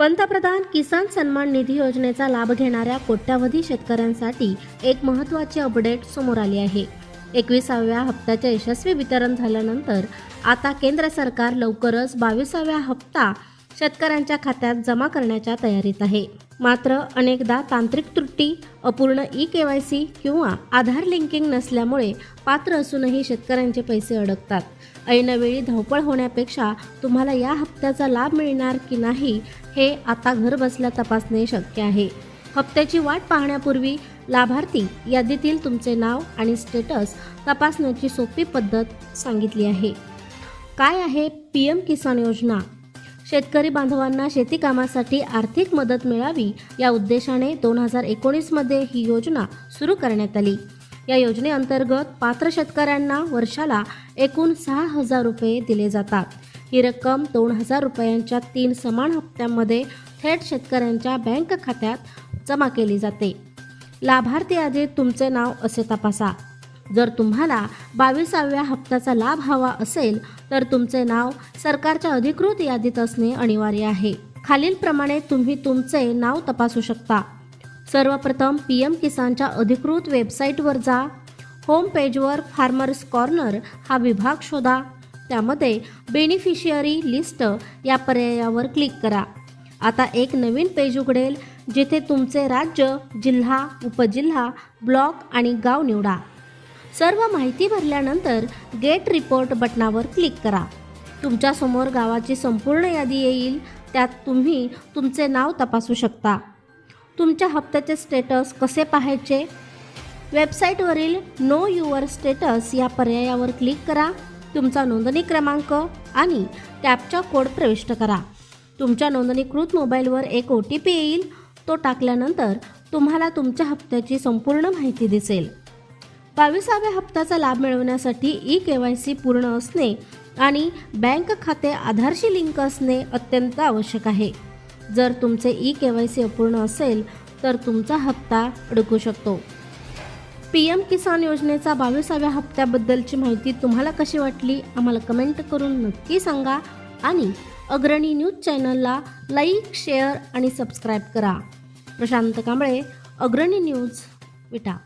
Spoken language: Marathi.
पंतप्रधान किसान सन्मान निधी योजनेचा लाभ घेणाऱ्या कोट्यावधी शेतकऱ्यांसाठी एक महत्त्वाची अपडेट समोर आली आहे. 21व्या हप्त्याचे यशस्वी वितरण झाल्यानंतर आता केंद्र सरकार लवकरच 22व्या हप्ता शेतकऱ्यांच्या खात्यात जमा करण्याच्या तयारीत आहे. मात्र अनेकदा तांत्रिक त्रुटी, अपूर्ण ई-KYC किंवा आधार लिंकिंग नसल्यामुळे पात्र असूनही शेतकऱ्यांचे पैसे अडकतात. ऐनवेळी धावपळ होण्यापेक्षा तुम्हाला या हप्त्याचा लाभ मिळणार की नाही हे आता घरबसल्या तपासणे शक्य आहे. हप्त्याची वाट पाहण्यापूर्वी लाभार्थी यादीतील तुमचे नाव आणि स्टेटस तपासण्याची सोपी पद्धत सांगितली आहे. काय आहे PM किसान योजना? शेतकरी बांधवांना शेती कामासाठी आर्थिक मदत मिळावी या उद्देशाने 2019 मध्ये ही योजना सुरू करण्यात आली. या योजनेअंतर्गत पात्र शेतकऱ्यांना वर्षाला एकूण 6,000 रुपये दिले जातात. ही रक्कम 2,000 रुपयांच्या 3 समान हप्त्यांमध्ये थेट शेतकऱ्यांच्या बँक खात्यात जमा केली जाते. लाभार्थी यादीत तुमचे नाव असे तपासा. जर तुम्हाला 22व्या हप्त्याचा लाभ हवा असेल तर तुमचे नाव सरकारच्या अधिकृत यादीत असणे अनिवार्य आहे. खालीलप्रमाणे तुम्ही तुमचे नाव तपासू शकता. सर्वप्रथम PM किसानच्या अधिकृत वेबसाईटवर जा. होम पेजवर फार्मर्स कॉर्नर हा विभाग शोधा. त्यामध्ये बेनिफिशियरी लिस्ट या पर्यायावर क्लिक करा. आता एक नवीन पेज उघडेल जिथे तुमचे राज्य, जिल्हा, उपजिल्हा, ब्लॉक आणि गाव निवडा. सर्व माहिती भरल्यानंतर गेट रिपोर्ट बटनावर क्लिक करा. तुमच्यासमोर गावाची संपूर्ण यादी येईल. त्यात तुम्ही तुमचे नाव तपासू शकता. तुमच्या हप्त्याचे स्टेटस कसे पाहायचे? वेबसाईटवरील नो युअर स्टेटस या पर्यायावर क्लिक करा. तुमचा नोंदणी क्रमांक आणि कॅप्चा कोड प्रविष्ट करा. तुमच्या नोंदणीकृत मोबाईलवर एक OTP येईल. तो टाकल्यानंतर तुम्हाला तुमच्या हप्त्याची संपूर्ण माहिती दिसेल. 22व्या हप्त्याचा लाभ मिळवण्यासाठी ई-KYC पूर्ण असणे आणि बँक खाते आधारशी लिंक असणे अत्यंत आवश्यक आहे. जर तुमचे ई-KYC अपूर्ण असेल तर तुमचा हप्ता अडकू शकतो. PM किसान योजनेचा 22व्या हप्त्याबद्दलची माहिती तुम्हाला कशी वाटली आम्हाला कमेंट करून नक्की सांगा आणि अग्रणी न्यूज चॅनलला लाईक, शेअर आणि सबस्क्राईब करा. प्रशांत कांबळे, अग्रणी न्यूज, विटा.